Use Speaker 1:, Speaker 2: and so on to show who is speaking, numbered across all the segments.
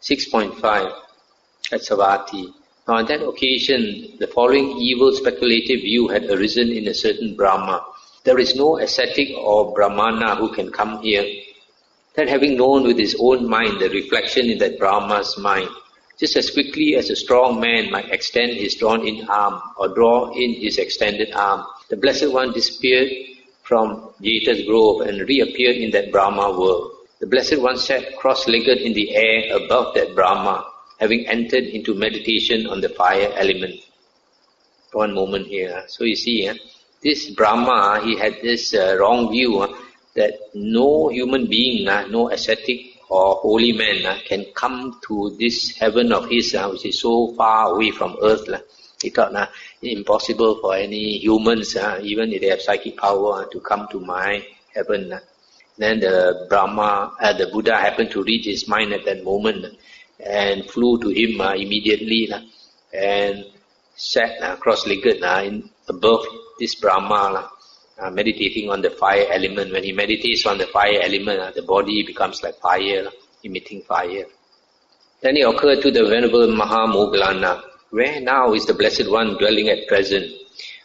Speaker 1: 6.5 at Savatthi. Now on that occasion, the following evil speculative view had arisen in a certain Brahma. There is no ascetic or Brahmana who can come here. That having known with his own mind the reflection in that Brahma's mind, just as quickly as a strong man might extend his drawn-in arm or draw in his extended arm, the Blessed One disappeared from Jeta's grove and reappeared in that Brahma world. The Blessed One sat cross-legged in the air above that Brahma, having entered into meditation on the fire element. One moment here. So you see, this Brahma, he had this wrong view that no human being, no ascetic or holy man can come to this heaven of his, which is so far away from earth. He thought impossible for any humans, even if they have psychic power, to come to my heaven. Then the Buddha happened to read his mind at that moment and flew to him immediately and sat cross-legged above this Brahma, meditating on the fire element. When he meditates on the fire element, the body becomes like fire, emitting fire. Then it occurred to the Venerable Mahamoggallana, where now is the Blessed One dwelling at present?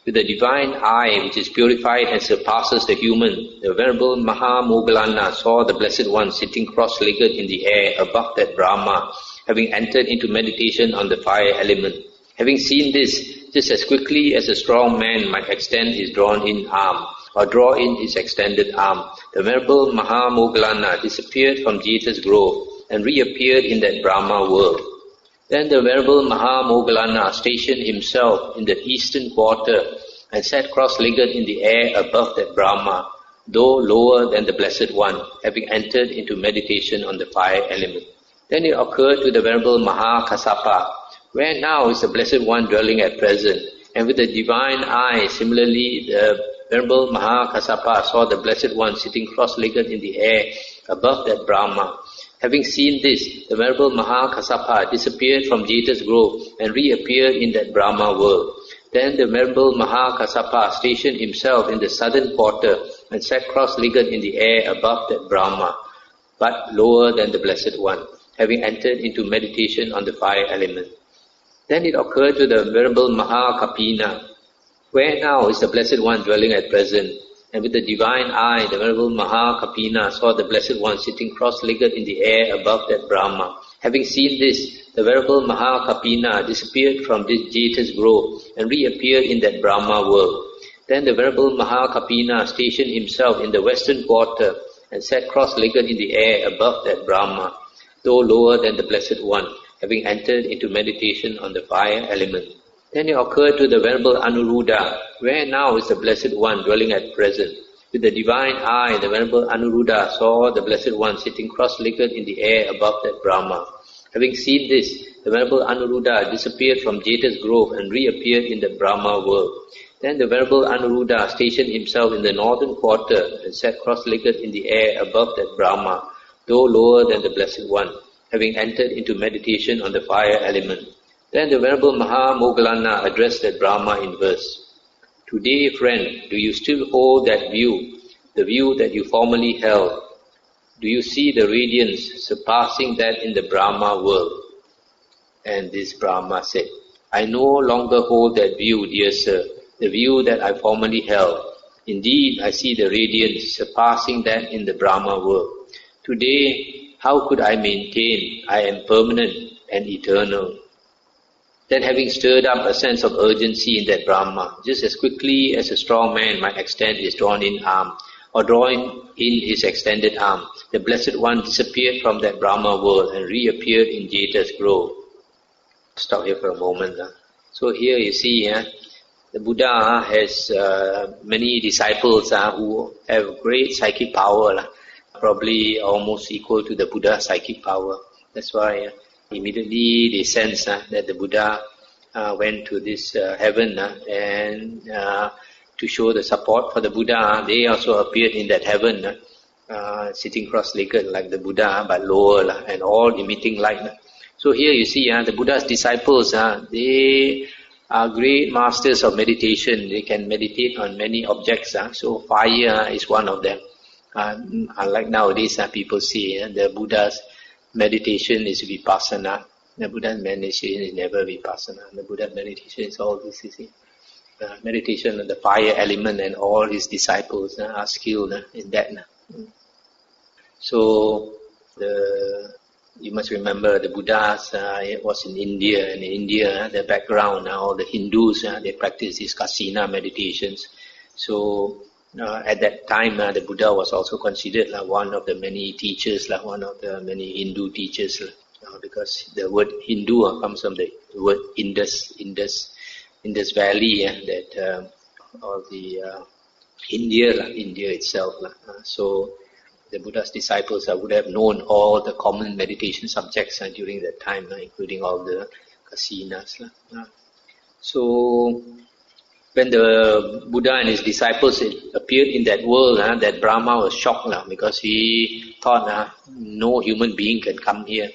Speaker 1: With the divine eye which is purified and surpasses the human, the Venerable Mahamoggallana saw the Blessed One sitting cross-legged in the air above that Brahma, having entered into meditation on the fire element. Having seen this, just as quickly as a strong man might extend his drawn-in arm or draw in his extended arm, the Venerable Mahamoggallana disappeared from Jeta's grove and reappeared in that Brahma world. Then the Venerable Mahamoggallana stationed himself in the eastern quarter and sat cross-legged in the air above that Brahma, though lower than the Blessed One, having entered into meditation on the fire element. Then it occurred to the Venerable Mahakassapa, where now is the Blessed One dwelling at present? And with the divine eye, similarly, the Venerable Mahakassapa saw the Blessed One sitting cross-legged in the air above that Brahma. Having seen this, the Venerable Mahakassapa disappeared from Jeta's grove and reappeared in that Brahma world. Then the Venerable Mahakassapa stationed himself in the southern quarter and sat cross-legged in the air above that Brahma, but lower than the Blessed One, having entered into meditation on the fire element. Then it occurred to the Venerable Mahakapina, where now is the Blessed One dwelling at present? And with the divine eye, the Venerable Mahakapina saw the Blessed One sitting cross-legged in the air above that Brahma. Having seen this, the Venerable Mahakapina disappeared from this Jeta's grove and reappeared in that Brahma world. Then the Venerable Mahakapina stationed himself in the western quarter and sat cross-legged in the air above that Brahma, though lower than the Blessed One, having entered into meditation on the fire element. Then it occurred to the Venerable Anuruddha, where now is the Blessed One dwelling at present? With the divine eye, the Venerable Anuruddha saw the Blessed One sitting cross-legged in the air above that Brahma. Having seen this, the Venerable Anuruddha disappeared from Jeta's grove and reappeared in the Brahma world. Then the Venerable Anuruddha stationed himself in the northern quarter and sat cross-legged in the air above that Brahma, though lower than the Blessed One, having entered into meditation on the fire element. Then the Venerable Mahamoggallana addressed that Brahma in verse. Today, friend, do you still hold that view, the view that you formerly held? Do you see the radiance surpassing that in the Brahma world? And this Brahma said, I no longer hold that view, dear sir, the view that I formerly held. Indeed, I see the radiance surpassing that in the Brahma world. Today, how could I maintain I am permanent and eternal? Then having stirred up a sense of urgency in that Brahma, just as quickly as a strong man might extend his drawn-in arm or drawing in his extended arm, the Blessed One disappeared from that Brahma world and reappeared in Jeta's grove. Stop here for a moment. So here you see, the Buddha has many disciples who have great psychic power, probably almost equal to the Buddha's psychic power. That's why immediately they sense that the Buddha went to this heaven and to show the support for the Buddha, they also appeared in that heaven, sitting cross-legged like the Buddha, but lower and all emitting light. So here you see the Buddha's disciples, they are great masters of meditation. They can meditate on many objects. So fire is one of them. Unlike nowadays, people see the Buddhas meditation is vipassana. The Buddha's meditation is never vipassana. The Buddha's meditation is all this, you see. Meditation of the fire element, and all his disciples are skilled in that. So, you must remember the Buddhas was in India, and in India, the background, all the Hindus, they practice these kasina meditations. So, at that time, the Buddha was also considered one of the many teachers, one of the many Hindu teachers, because the word Hindu comes from the word Indus Valley, or the India itself. So the Buddha's disciples would have known all the common meditation subjects during that time, including all the kasinas. So when the Buddha and his disciples appeared in that world, that Brahma was shocked because he thought no human being can come here.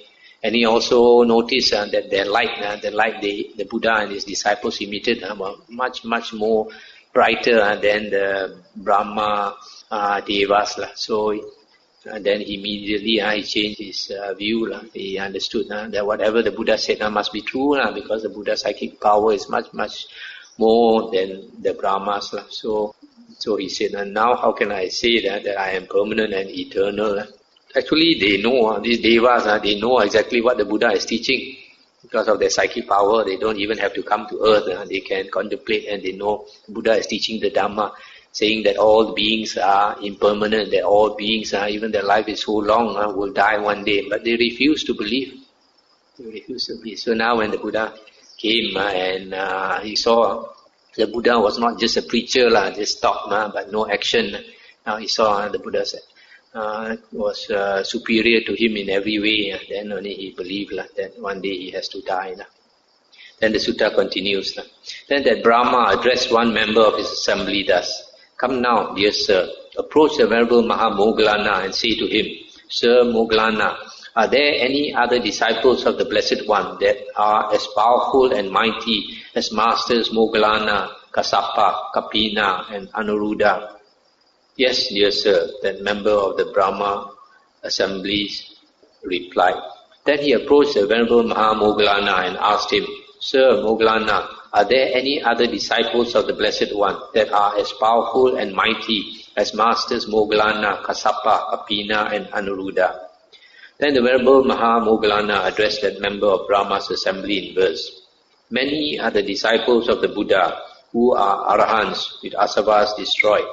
Speaker 1: And he also noticed that the light the Buddha and his disciples emitted were much, much more brighter than the Brahma Devas. So then immediately he changed his view. He understood that whatever the Buddha said must be true, because the Buddha's psychic power is much, much more than the Brahmas. So he said, now how can I say that I am permanent and eternal? Actually, they know, these devas, they know exactly what the Buddha is teaching. Because of their psychic power, they don't even have to come to earth. They can contemplate, and they know the Buddha is teaching the Dhamma, saying that all beings are impermanent, that all beings, even their life is so long, will die one day. But they refuse to believe. So now when the Buddha came and he saw the Buddha was not just a preacher, just talk, but no action. Now he saw the Buddha was superior to him in every way. Then only he believed that one day he has to die. Then the sutta continues. Then that Brahma addressed one member of his assembly thus: "Come now, dear sir, approach the Venerable Mahamoggallana and say to him, Sir Moggallana, are there any other disciples of the Blessed One that are as powerful and mighty as Masters Moggallana, Kassapa, Kapina, and Anuruddha?" "Yes, dear sir," that member of the Brahma assemblies replied. Then he approached the Venerable Mahamoggallana and asked him, "Sir Moggallana, are there any other disciples of the Blessed One that are as powerful and mighty as Masters Moggallana, Kassapa, Kapina, and Anuruddha?" Then the Venerable Mahamoggallana addressed that member of Brahma's assembly in verse: "Many are the disciples of the Buddha who are arahants with asavas destroyed,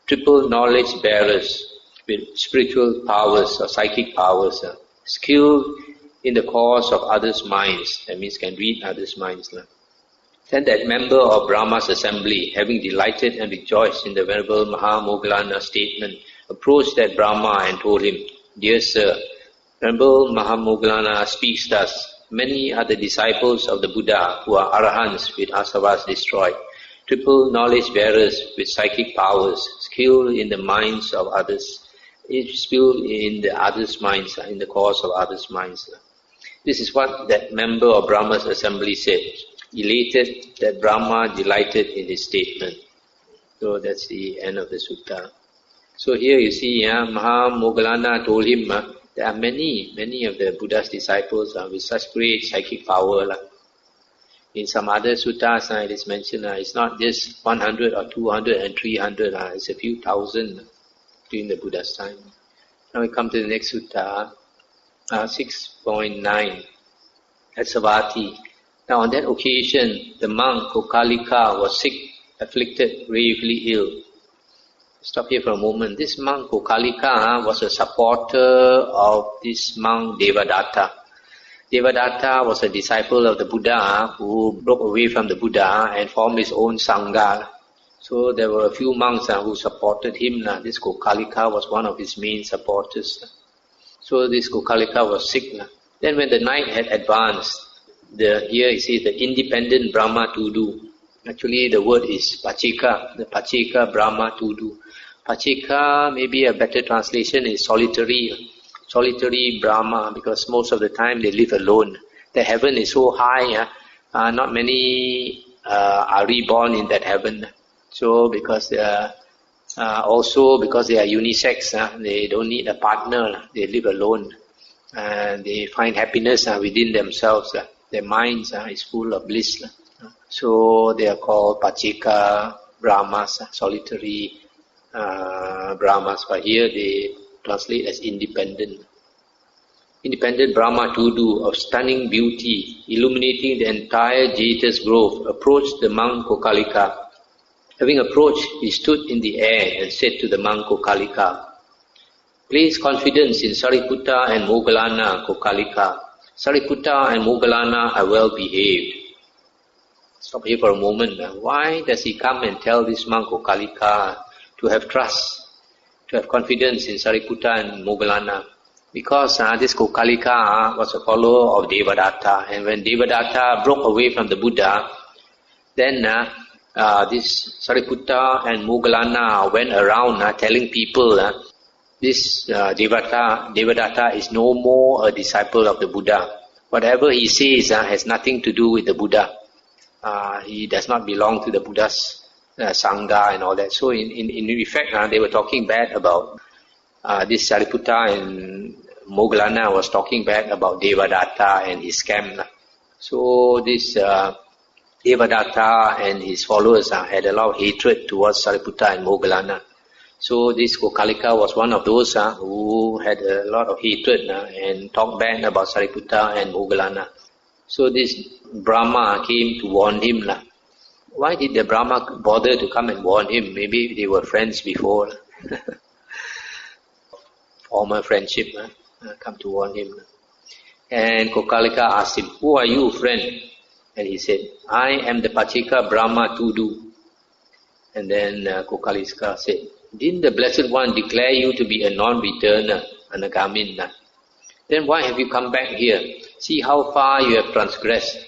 Speaker 1: triple knowledge bearers with spiritual powers or psychic powers, skilled in the cause of others' minds," that means can read others' minds. Then that member of Brahma's assembly, having delighted and rejoiced in the Venerable Mahamoggallana's statement, approached that Brahma and told him, "Dear sir, Venerable Mahamoggallana speaks thus: Many are the disciples of the Buddha who are arahants with asavas destroyed, triple knowledge bearers with psychic powers, skilled in the minds of others, skilled in the others' minds, in the cause of others' minds." This is what that member of Brahma's assembly said. Elated that Brahma delighted in his statement. So that's the end of the sutta. So here you see, Mahamoggallana told him, there are many of the Buddha's disciples with such great psychic power. In some other suttas, it is mentioned, it's not just 100 or 200 and 300, it's a few thousand during the Buddha's time. Now we come to the next sutta, 6.9, at Savatthi. Now on that occasion, the monk Kokalika was sick, afflicted, gravely ill. Stop here for a moment. This monk Kokalika was a supporter of this monk Devadatta. Devadatta was a disciple of the Buddha who broke away from the Buddha and formed his own Sangha. So there were a few monks who supported him. This Kokalika was one of his main supporters. So this Kokalika was sick. Then when the night had advanced, here you see the independent Brahma Tudu. Actually the word is Pachika, the Pachika Brahma Tudu. Pachika, maybe a better translation is solitary Brahma, because most of the time they live alone. The heaven is so high, not many are reborn in that heaven. So because also because they are unisex, they don't need a partner, they live alone. and they find happiness within themselves. Their minds is full of bliss. So they are called Pacheka Brahmas, solitary Brahmas, but here they translate as independent. Independent Brahma Tudu of stunning beauty, illuminating the entire Jeta's grove, approached the monk Kokalika. Having approached, he stood in the air and said to the monk Kokalika, "Place confidence in Sariputta and Moggallana, Kokalika. Sariputta and Moggallana are well behaved." Stop here for a moment. Why does he come and tell this monk Kokalika to have trust, to have confidence in Sariputta and Moggallana? Because this Kokalika was a follower of Devadatta, and when Devadatta broke away from the Buddha, then this Sariputta and Moggallana went around telling people this Devadatta is no more a disciple of the Buddha. Whatever he says has nothing to do with the Buddha. He does not belong to the Buddha's Sangha and all that. So in effect, they were talking bad about this Sariputta and Moggallana was talking bad about Devadatta and his camp. So this Devadatta and his followers had a lot of hatred towards Sariputta and Moggallana. So this Kokalika was one of those who had a lot of hatred and talked bad about Sariputta and Moggallana. So this Brahma came to warn him. Why did the Brahma bother to come and warn him? Maybe they were friends before. Former friendship, come to warn him. And Kokalika asked him, "Who are you, friend?" And he said, "I am the Pacheka Brahma Tudu." And then Kokalika said, "Didn't the Blessed One declare you to be a non-returner, Anagamin? Then why have you come back here? See how far you have transgressed."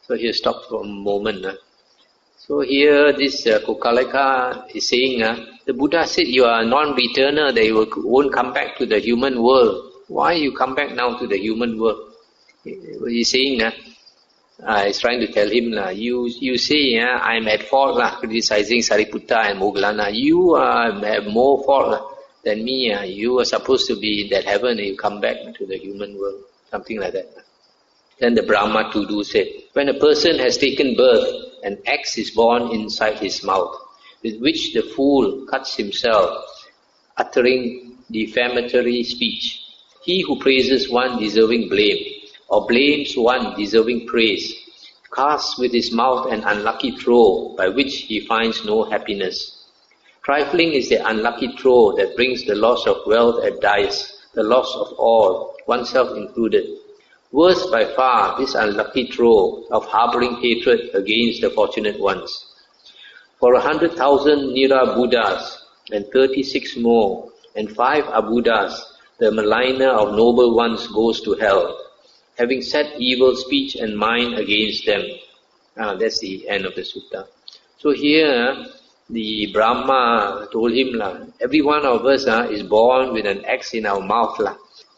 Speaker 1: So here stop for a moment. So here this Kokalika is saying, the Buddha said you are a non-returner, that you won't come back to the human world. Why you come back now to the human world? He's saying, he's trying to tell him, you say I'm at fault criticizing Sariputta and Moggallana. You have more fault than me. You are supposed to be in that heaven and you come back to the human world. Something like that. Then the Brahma Tudu said, "When a person has taken birth, an axe is born inside his mouth, with which the fool cuts himself, uttering defamatory speech. He who praises one deserving blame, or blames one deserving praise, casts with his mouth an unlucky throw, by which he finds no happiness. Trifling is the unlucky throw that brings the loss of wealth at dice, the loss of all, oneself included. Worse by far this unlucky throw of harboring hatred against the fortunate ones. For 100,000 Nira Buddhas and 36 more and 5 Abuddhas, the maligner of noble ones goes to hell, having set evil speech and mind against them." That's the end of the sutta. So here the Brahma told him, every one of us is born with an axe in our mouth.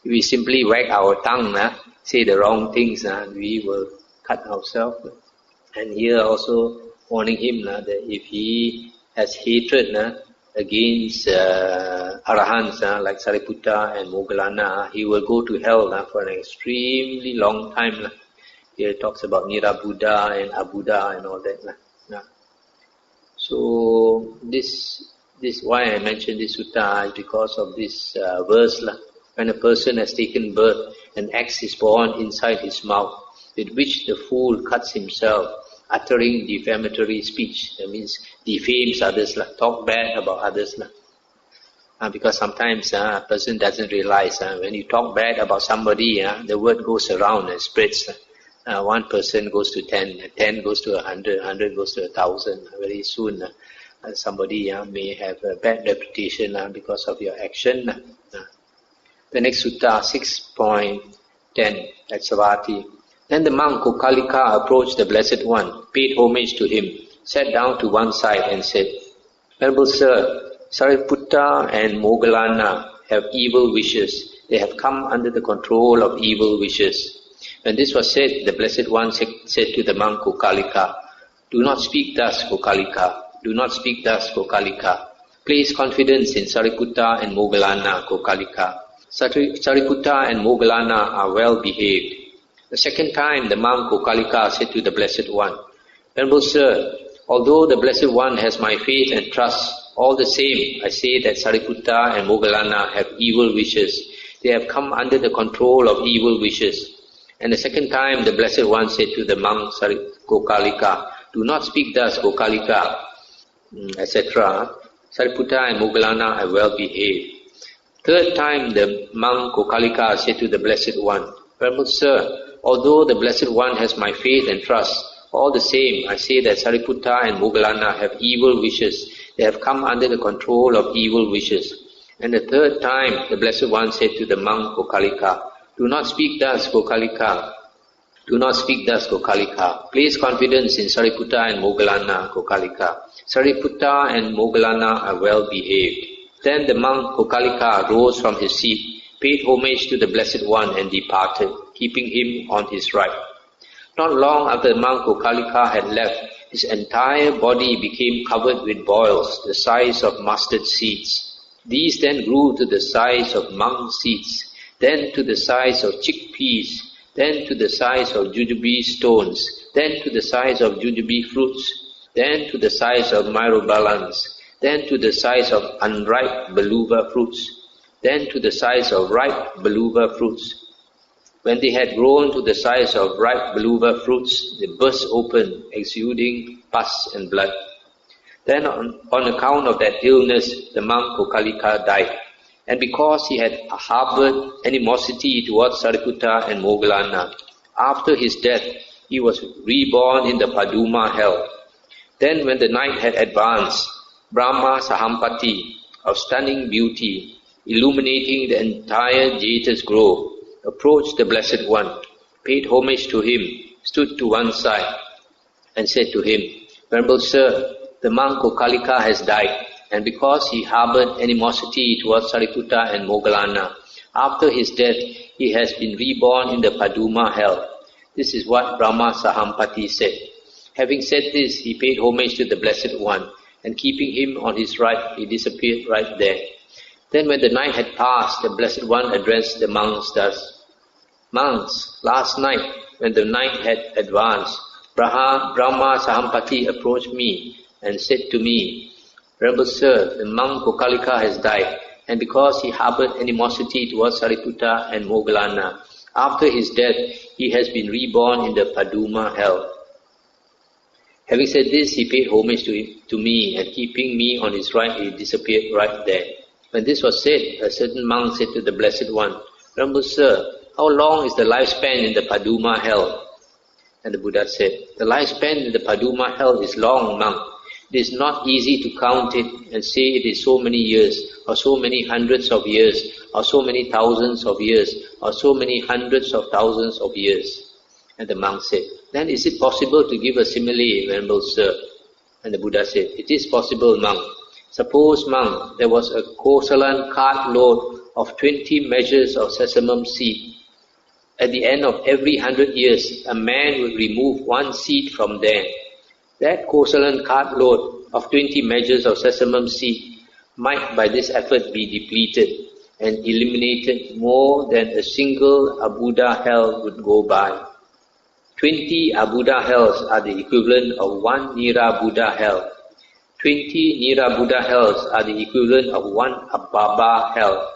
Speaker 1: If we simply wag our tongue, say the wrong things, we will cut ourselves. And here also warning him that if he has hatred against Arahants like Sariputta and Moggallana, he will go to hell for an extremely long time. Here it talks about Nira Buddha and Abuddha and all that. So this why I mentioned this sutta is because of this verse. When a person has taken birth, an axe is born inside his mouth, with which the fool cuts himself, uttering defamatory speech. That means defames others, talk bad about others. Because sometimes a person doesn't realize when you talk bad about somebody, the word goes around and spreads. One person goes to 10, 10 goes to 100, 100 goes to 1,000. Very soon somebody may have a bad reputation because of your action. The next sutta, 6.10, at Savatthi. Then the monk Kokalika approached the Blessed One, paid homage to him, sat down to one side and said, "Venerable Sir, Sariputta and Moggallana have evil wishes. They have come under the control of evil wishes." When this was said, the Blessed One said to the monk Kokalika, "Do not speak thus, Kokalika. Do not speak thus, Kokalika. Place confidence in Sariputta and Moggallana, Kokalika. Sariputta and Moggallana are well behaved. The second time the monk Kokalika said to the Blessed One, Venerable Sir, although the Blessed One has my faith and trust, all the same I say that Sariputta and Moggallana have evil wishes. They have come under the control of evil wishes. And the second time the Blessed One said to the monk Kokalika, do not speak thus, Kokalika, etc. Sariputta and Moggallana are well behaved. Third time the monk Kokalika said to the Blessed One, Venerable Sir, although the Blessed One has my faith and trust, all the same I say that Sariputta and Moggallana have evil wishes. They have come under the control of evil wishes. And the third time the Blessed One said to the monk Kokalika, do not speak thus, Kokalika. Do not speak thus, Kokalika. Place confidence in Sariputta and Moggallana, Kokalika. Sariputta and Moggallana are well behaved. Then the monk Kokalika rose from his seat, paid homage to the Blessed One and departed, keeping him on his right. Not long after the monk Kokalika had left, his entire body became covered with boils, the size of mustard seeds. These then grew to the size of mung seeds, then to the size of chickpeas, then to the size of jujube stones, then to the size of jujube fruits, then to the size of myrobalans, then to the size of unripe baluva fruits, then to the size of ripe baluva fruits. When they had grown to the size of ripe baluva fruits, they burst open, exuding pus and blood. Then on account of that illness, the monk Kokalika died. And because he had harbored animosity towards Sariputta and Moggallana, after his death, he was reborn in the Paduma hell. Then when the night had advanced, Brahma Sahampati, of stunning beauty, illuminating the entire Jeta's grove, approached the Blessed One, paid homage to him, stood to one side, and said to him, Venerable Sir, the monk Kokalika has died, and because he harbored animosity towards Sariputta and Moggallana, after his death he has been reborn in the Paduma hell. This is what Brahma Sahampati said. Having said this, he paid homage to the Blessed One, and keeping him on his right, he disappeared right there. Then when the night had passed, the Blessed One addressed the monks thus, Monks, last night when the night had advanced, Brahma Sahampati approached me and said to me, Venerable Sir, the monk Kokalika has died, and because he harbored animosity towards Sariputta and Moggallana, after his death he has been reborn in the Paduma hell. Having said this, he paid homage to me, and keeping me on his right, he disappeared right there. When this was said, a certain monk said to the Blessed One, Venerable Sir, how long is the lifespan in the Paduma hell? And the Buddha said, the lifespan in the Paduma hell is long, monk. It is not easy to count it and say it is so many years, or so many hundreds of years, or so many thousands of years, or so many hundreds of thousands of years. And the monk said, then is it possible to give a simile, Venerable Sir? And the Buddha said, it is possible, monk. Suppose, monk, there was a Kosalan cartload of 20 measures of sesamum seed. At the end of every 100 years, a man would remove one seed from there. That Kosalan cartload of 20 measures of sesamum seed might by this effort be depleted and eliminated more than a single Abuddha hell would go by. 20 Abuddha hells are the equivalent of one Nira Buddha hell. 20 Nira Buddha hells are the equivalent of one Ababa hell.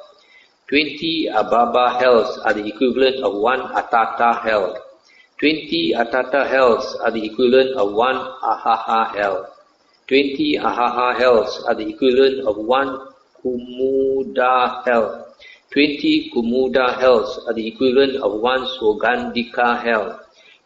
Speaker 1: 20 Ababa hells are the equivalent of one Atata hell. 20 Atata hells are the equivalent of one Ahaha hell. 20 Ahaha hells are the equivalent of one Kumuda hell. 20 Kumuda hells are the equivalent of one Sogandika hell.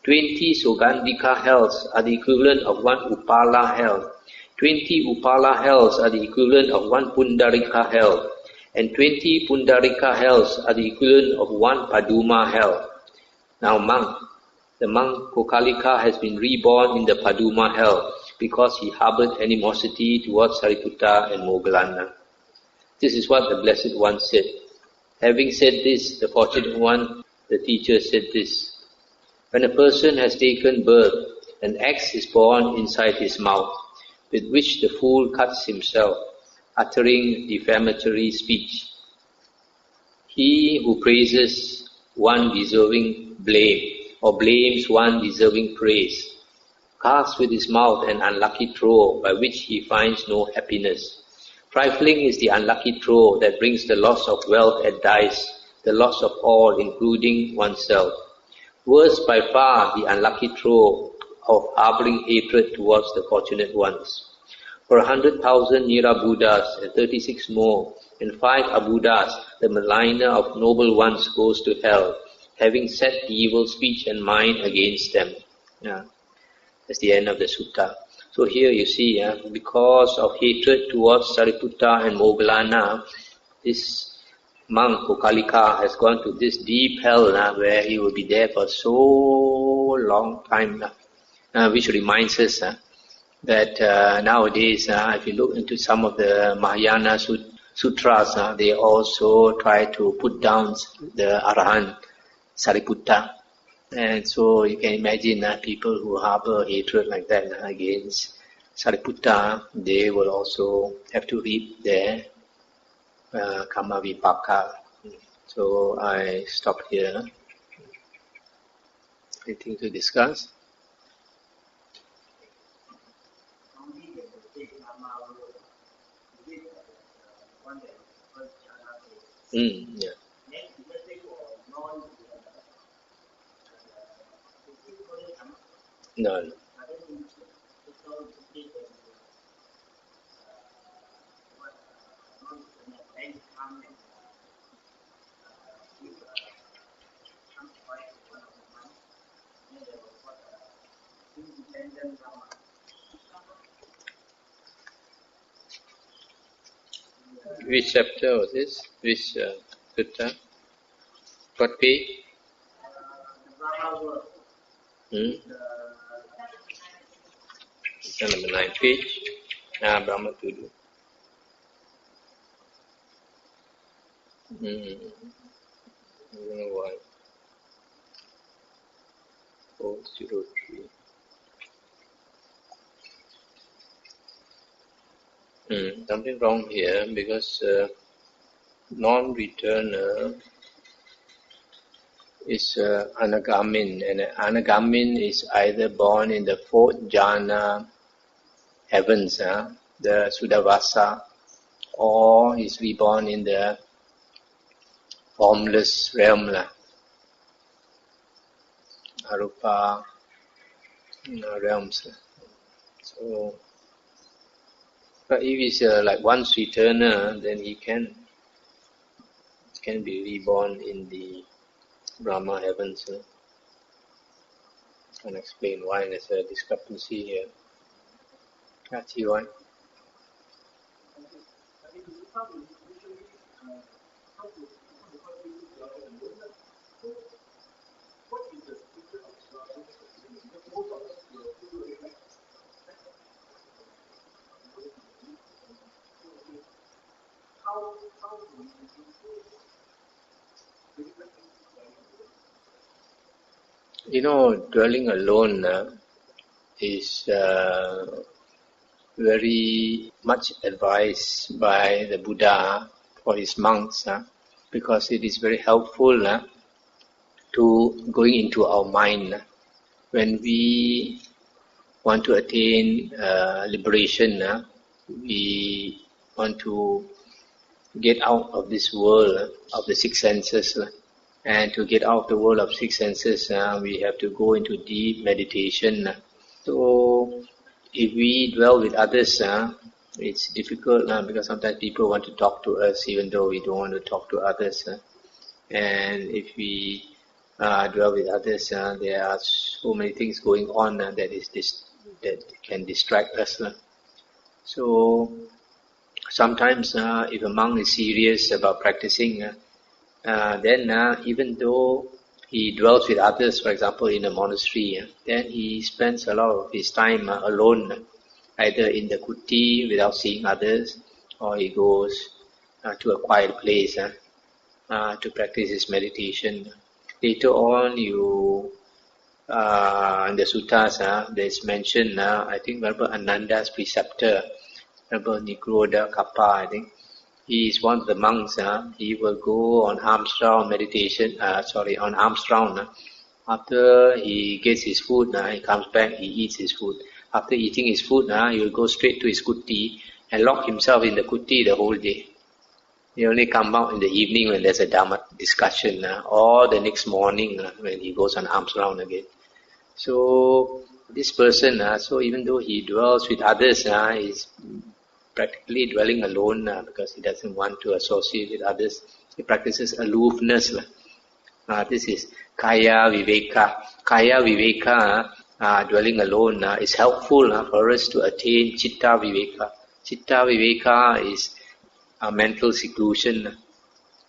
Speaker 1: 20 Sogandika hells are the equivalent of one Upala hell. 20 Upala hells are the equivalent of one Pundarika hell. And 20 Pundarika hells are the equivalent of one Paduma hell. Now monk, the monk Kokalika has been reborn in the Paduma hell because he harbored animosity towards Sariputta and Moggallana. This is what the Blessed One said. Having said this, the Fortunate One, the teacher, said this. When a person has taken birth, an axe is born inside his mouth, with which the fool cuts himself, uttering defamatory speech. He who praises one deserving blame, or blames one deserving praise, casts with his mouth an unlucky throw by which he finds no happiness. Trifling is the unlucky throw that brings the loss of wealth at dice, the loss of all, including oneself. Worse by far the unlucky throw of harboring hatred towards the fortunate ones. For 100,000 Nira Buddhas and 36 more, and 5 Abuddhas, the maligner of noble ones goes to hell, having set the evil speech and mind against them. Yeah. That's the end of the sutta. So here you see, because of hatred towards Sariputta and Moggallana, this monk Kokalika has gone to this deep hell where he will be there for so long time, which reminds us that nowadays, if you look into some of the Mahayana sutras, they also try to put down the Arahant Sariputta. And so you can imagine people who harbor hatred like that against Sariputta, they will also have to reap their karma vipaka. So I stop here. Anything to discuss? Yeah. No. Which chapter was this? Which sutta? What page? Number 9 page. Dhammavuddho. I don't know why. 403. Something wrong here because non-returner is anagamin, and anagamin is either born in the 4th jhana heavens, the Sudavasa, or is reborn in the formless realm, arupa realms. So, but if he's like once returner, then he can be reborn in the Brahma heavens. Can explain why there's a discrepancy here. That's why. Dwelling alone is very much advised by the Buddha for his monks, because it is very helpful to going into our mind. When we want to attain liberation, we want to get out of this world of the 6 senses. And to get out of the world of 6 senses, we have to go into deep meditation. So, if we dwell with others, it's difficult because sometimes people want to talk to us even though we don't want to talk to others. And if we dwell with others, there are so many things going on that can distract us. So, sometimes if a monk is serious about practicing, then even though he dwells with others, for example in a monastery, then he spends a lot of his time alone, either in the kuti without seeing others, or he goes to a quiet place to practice his meditation. Later on, in the suttas, there's mentioned, I think, Ananda's preceptor, Nigroda Kappa, I think, he is one of the monks. He will go on alms round meditation. On alms round. After he gets his food, he comes back. He eats his food. After eating his food, he will go straight to his kuti and lock himself in the kuti the whole day. He only come out in the evening when there's a Dhamma discussion, or the next morning when he goes on alms round again. So this person, so even though he dwells with others, he's practically dwelling alone because he doesn't want to associate with others. He practices aloofness. This is Kaya Viveka. Kaya Viveka, dwelling alone, is helpful for us to attain Chitta Viveka. Chitta Viveka is mental seclusion.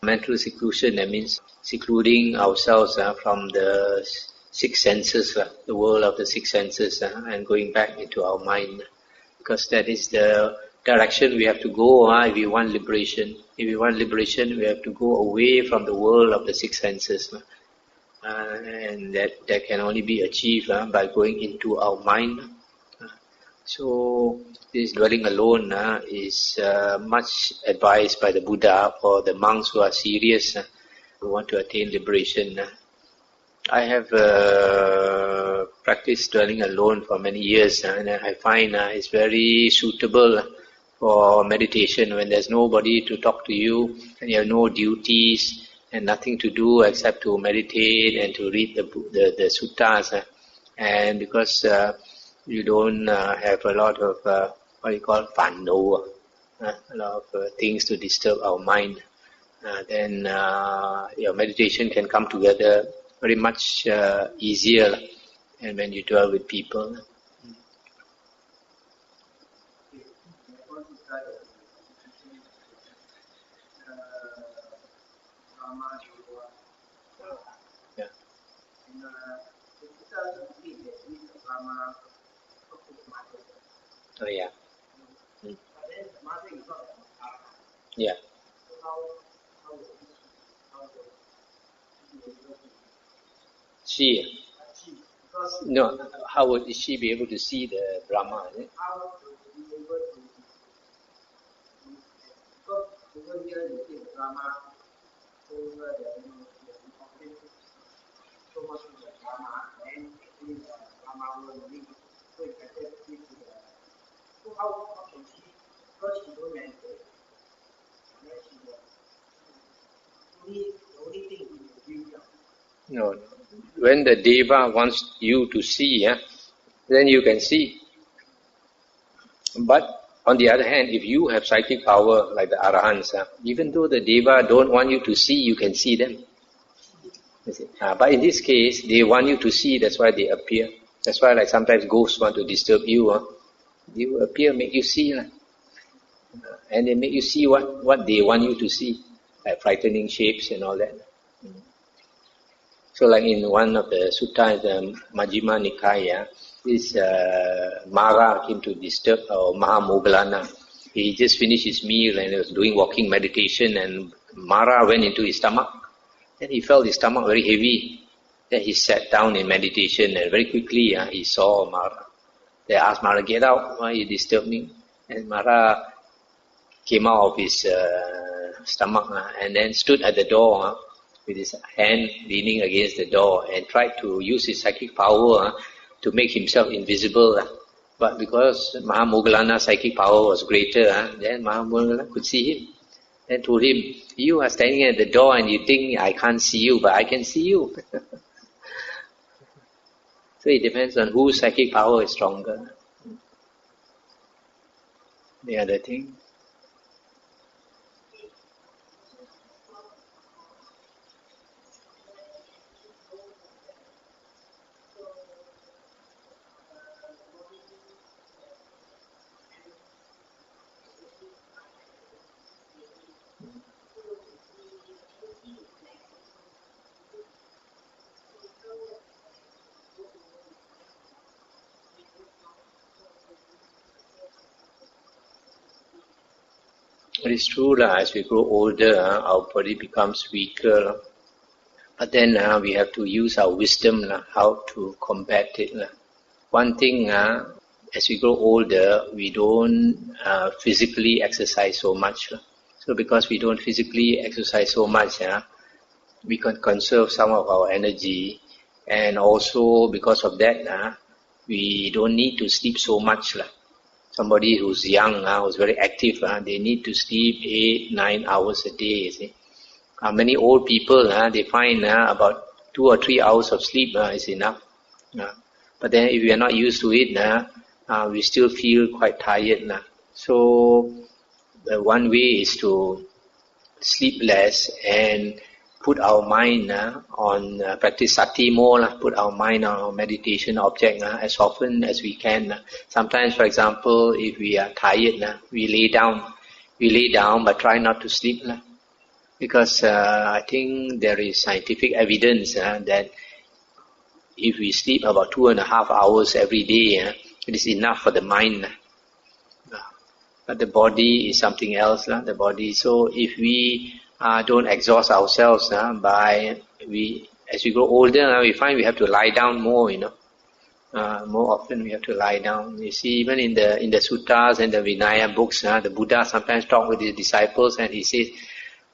Speaker 1: Mental seclusion, that means secluding ourselves from the six senses, the world of the six senses, and going back into our mind. Because that is the direction we have to go if we want liberation. If we want liberation, we have to go away from the world of the six senses. And that can only be achieved by going into our mind. So this dwelling alone is much advised by the Buddha for the monks who are serious, who want to attain liberation. I have practiced dwelling alone for many years, and I find it's very suitable for meditation when there's nobody to talk to you and you have no duties and nothing to do except to meditate and to read the suttas. And because you don't have a lot of what you call fanno, a lot of things to disturb our mind, then your meditation can come together very much easier, and when you dwell with people. Yeah. Oh yeah. Yeah. She? No. How would she be able to see the Brahma? Is it? No. When the Deva wants you to see, then you can see. But on the other hand, if you have psychic power like the Arahants, even though the Deva don't want you to see, you can see them. But in this case, they want you to see, that's why they appear. That's why like sometimes ghosts want to disturb you. They will appear, make you see. And they make you see what they want you to see, like frightening shapes and all that. So like in one of the suttas, the Majjhima Nikaya, this Mara came to disturb Mahamoggallana. He just finished his meal and he was doing walking meditation, and Mara went into his stomach. Then he felt his stomach very heavy. Then he sat down in meditation, and very quickly he saw Mara. They asked Mara, "Get out, why you disturb me?" And Mara came out of his stomach and then stood at the door with his hand leaning against the door and tried to use his psychic power to make himself invisible. But because Mahamoggallana's psychic power was greater, then Mahamoggallana could see him. Then told him, "You are standing at the door and you think I can't see you, but I can see you." So it depends on whose psychic power is stronger. The other thing. It is true that as we grow older, our body becomes weaker. But then we have to use our wisdom how to combat it. One thing, as we grow older, we don't physically exercise so much. So because we don't physically exercise so much, we can conserve some of our energy, and also because of that, we don't need to sleep so much. Somebody who's young, who's very active, they need to sleep 8-9 hours a day. You see. Many old people, they find about 2 or 3 hours of sleep is enough. But then if we are not used to it, we still feel quite tired. So the one way is to sleep less and put our mind on practice sati more, put our mind on our meditation object as often as we can. Sometimes, for example, if we are tired, we lay down but try not to sleep. Because I think there is scientific evidence that if we sleep about 2.5 hours every day, it is enough for the mind. But the body is something else. The body. So if we don't exhaust ourselves as we grow older, we find we have to lie down more. More often we have to lie down. You see, even in the suttas and the Vinaya books, the Buddha sometimes talk with his disciples and he says,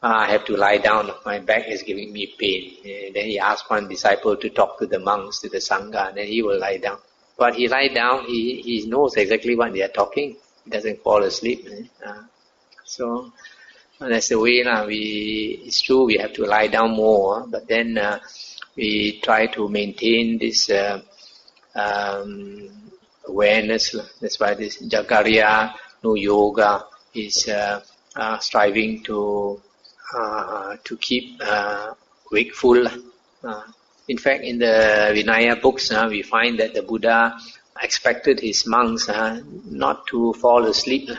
Speaker 1: I have to lie down, my back is giving me pain. Then he asked one disciple to talk to the monks, to the Sangha, and then he will lie down. But he lie down, he knows exactly what they are talking. He doesn't fall asleep. So that's the way. It's true we have to lie down more, but then we try to maintain this awareness. That's why this Jagarya no Yoga is striving to keep wakeful. In fact, in the Vinaya books, we find that the Buddha expected his monks not to fall asleep.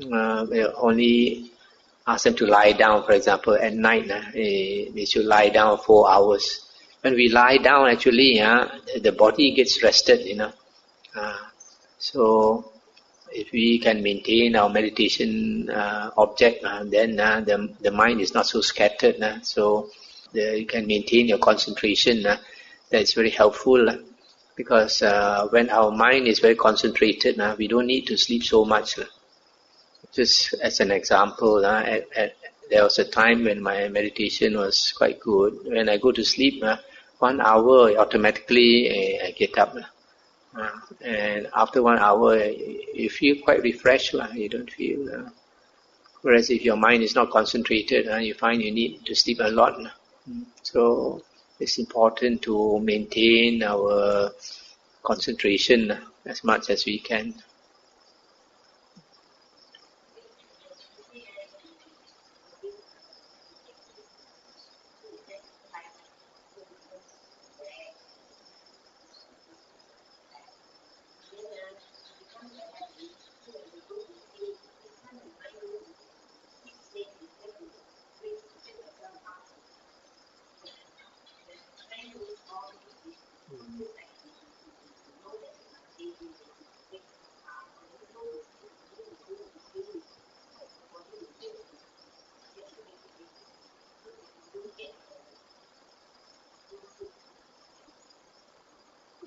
Speaker 1: Only ask them to lie down. For example, at night, they should lie down 4 hours. When we lie down, actually, the body gets rested. So if we can maintain our meditation object, then the mind is not so scattered. So you can maintain your concentration. That's very helpful. Because when our mind is very concentrated, we don't need to sleep so much. Just as an example, there was a time when my meditation was quite good. When I go to sleep, 1 hour automatically I get up. And after 1 hour, you feel quite refreshed. You don't feel. Whereas if your mind is not concentrated, you find you need to sleep a lot. So it's important to maintain our concentration as much as we can.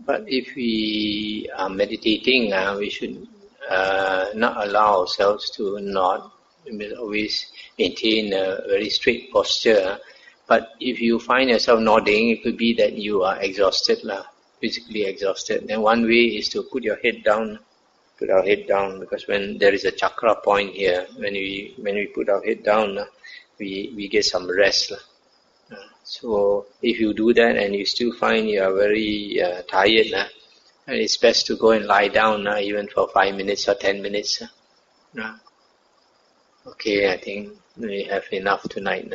Speaker 1: But if we are meditating, we should not allow ourselves to nod. We must always maintain a very straight posture. But if you find yourself nodding, it could be that you are exhausted, physically exhausted. Then one way is to put your head down. Put our head down, because when there is a chakra point here, when we put our head down, we get some rest. So if you do that and you still find you are very tired, and it's best to go and lie down even for 5 minutes or 10 minutes. Okay, I think we have enough tonight.